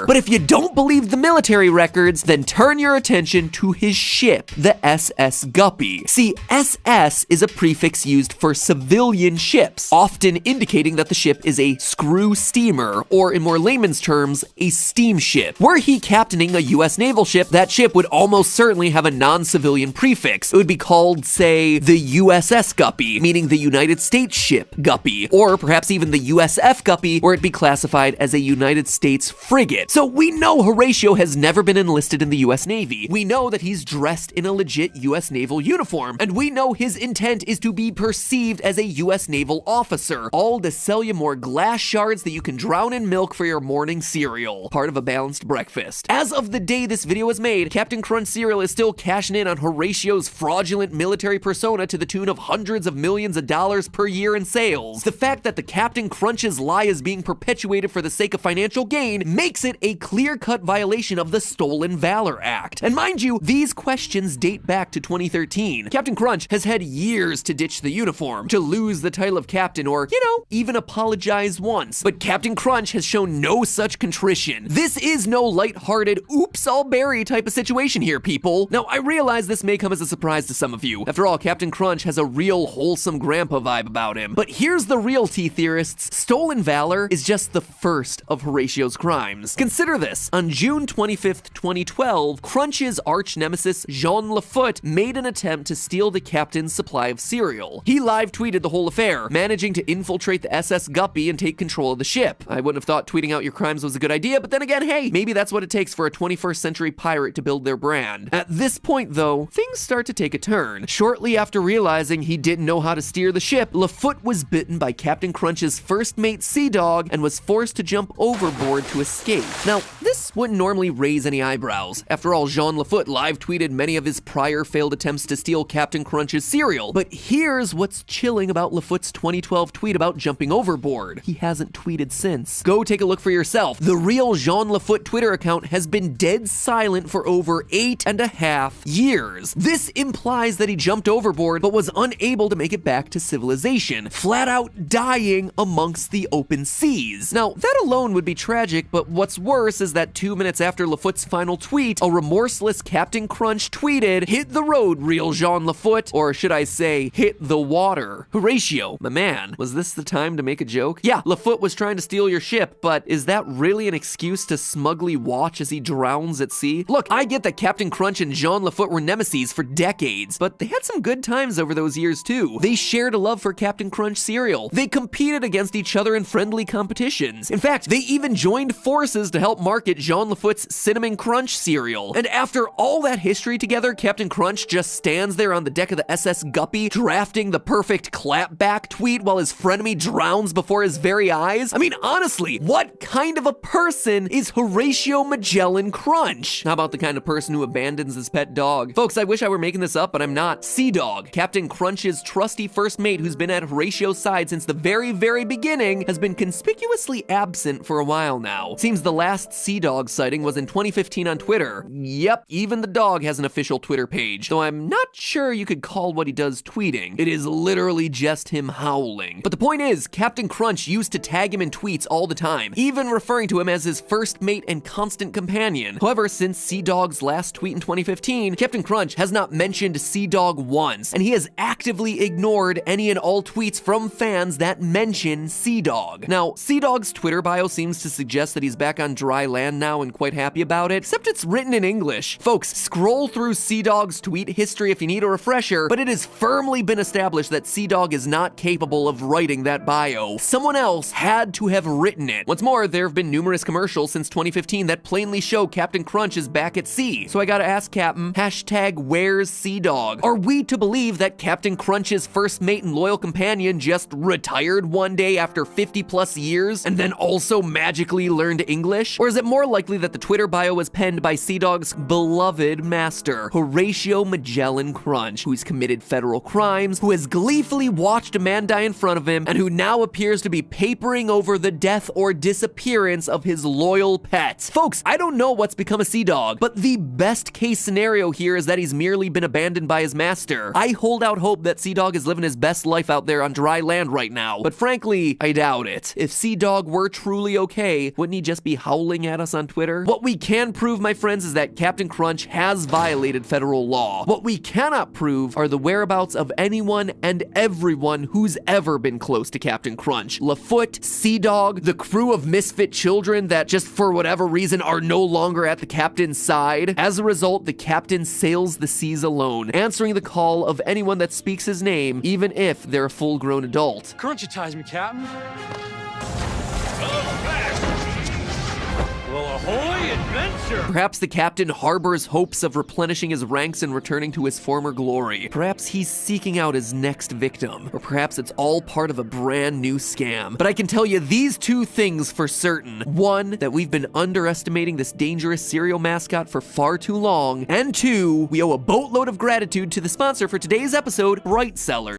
But if you don't believe the military records, then turn your attention to his ship, the SS Guppy. See, SS is a prefix used for civilian ships, often indicating that the ship is a screw steamer, or in more layman's terms, a steamship. Were he captaining a US naval ship, that ship would almost certainly have a non-civilian prefix. It would be called, say, the USS Guppy, meaning the United States ship Guppy, or perhaps even the USF Guppy, where it'd be classified as a United States frigate. So we know Horatio has never been enlisted in the US Navy. We know that he's dressed in a legit US naval uniform, and we know his intent is to be perceived as a US naval officer, all to sell you more glass shards that you can drown in milk for your morning cereal. Part of a balanced breakfast. As of the day this video was made, Captain Crunch cereal is still cashing in on Horatio's fraudulent military persona to the tune of hundreds of millions of dollars per year in sales. The fact that the Captain Crunch's lie is being perpetuated for the sake of financial gain makes it a clear-cut violation of the Stolen Valor Act. And mind you, these questions date back to 2013. Captain Crunch has had years to ditch the uniform, to lose the title of captain, or, even apologize once. But Captain Crunch has shown no such contrition. This is no lighthearted, oops, I'll bury type of situation here, people. Now, I realize this may come as a surprise to some of you. After all, Captain Crunch has a real wholesome grandpa vibe about him. But here's the real tea theorists. Stolen Valor is just the first of Horatio's crimes. Consider this. On June 25th, 2012, Crunch's arch nemesis Jean Lafitte made an attempt to steal the captain's supply of cereal. He live tweeted the whole affair, managing to infiltrate the SS Guppy and take control of the ship. I wouldn't have thought tweeting out your crimes was a good idea, but then again, hey, maybe that's what it takes for a 21st century pirate to build their brand. At this point, though, things start to take a turn. Shortly after realizing he didn't know how to steer the ship, Lafitte was bitten by Captain Crunch's first mate Sea Dog and was forced to jump overboard to escape. Now, this wouldn't normally raise any eyebrows. After all, Jean Lafitte live tweeted many of his prior failed attempts to steal Captain Crunch's cereal. But here's what's chilling about Lafitte's 2012 tweet about jumping overboard. He hasn't tweeted since. Go take a look for yourself. The real Jean Lafitte Twitter account has been dead silent for over 8.5 years. This implies that he jumped overboard but was unable to make it back to civilization, flat out dying amongst the open seas. Now, that alone would be tragic, but what's worse is that 2 minutes after Lafitte's final tweet, a remorseless Captain Crunch tweeted, "Hit the road, real Jean Lafitte," or should I say, hit the water. Horatio, my man, was this the time to make a joke? Yeah, Lafitte was trying to steal your ship, but is that really an excuse to smugly watch as he drowns at sea? Look, I get that Captain Crunch and Jean Lafitte were nemesis for decades, but they had some good times over those years too. They shared a love for Captain Crunch cereal. They competed against each other in friendly competitions. In fact, they even joined forces to help market Jean Lafitte's Cinnamon Crunch cereal. And after all that history together, Captain Crunch just stands there on the deck of the SS Guppy, drafting the perfect clapback tweet while his frenemy drowns before his very eyes? I mean, honestly, what kind of a person is Horatio Magellan Crunch? How about the kind of person who abandons his pet dog? Folks, I wish I were making this up, but I'm not. Sea Dog, Captain Crunch's trusty first mate who's been at Horatio's side since the very beginning, has been conspicuously absent for a while now. Seems the last Sea Dog sighting was in 2015 on Twitter. Yep, even the dog has an official Twitter page, though I'm not sure you could call what he does tweeting. It is literally just him howling. But the point is, Captain Crunch used to tag him in tweets all the time, even referring to him as his first mate and constant companion. However, since Sea Dog's last tweet in 2015, Captain Crunch has not mentioned Sea Dog once, and he has actively ignored any and all tweets from fans that mention Sea Dog. Now, Sea Dog's Twitter bio seems to suggest that he's back on dry land now, now and quite happy about it, except it's written in English. Folks, scroll through Sea-Dog's tweet history if you need a refresher, but it has firmly been established that Sea-Dog is not capable of writing that bio. Someone else had to have written it. What's more, there have been numerous commercials since 2015 that plainly show Captain Crunch is back at sea. So I gotta ask Captain, hashtag where's Sea-Dog? Are we to believe that Captain Crunch's first mate and loyal companion just retired one day after 50 plus years and then also magically learned English? Or is it more likely that the Twitter bio was penned by Sea-Dog's beloved master, Horatio Magellan Crunch, who's committed federal crimes, who has gleefully watched a man die in front of him, and who now appears to be papering over the death or disappearance of his loyal pet? Folks, I don't know what's become of Sea-Dog, but the best case scenario here is that he's merely been abandoned by his master. I hold out hope that Sea-Dog is living his best life out there on dry land right now, but frankly, I doubt it. If Sea-Dog were truly okay, wouldn't he just be howling at us on Twitter? What we can prove, my friends, is that Captain Crunch has violated federal law. What we cannot prove are the whereabouts of anyone and everyone who's ever been close to Captain Crunch. LaFoot, Sea-Dog, the crew of misfit children that just for whatever reason are no longer at the captain's side. As a result, the captain sails the seas alone, answering the call of anyone that speaks his name, even if they're a full-grown adult. Crunchitize me, Captain. Well, ahoy, adventure! Perhaps the captain harbors hopes of replenishing his ranks and returning to his former glory. Perhaps he's seeking out his next victim. Or perhaps it's all part of a brand new scam. But I can tell you these two things for certain. One, that we've been underestimating this dangerous cereal mascot for far too long. And two, we owe a boatload of gratitude to the sponsor for today's episode, Bright Sellers.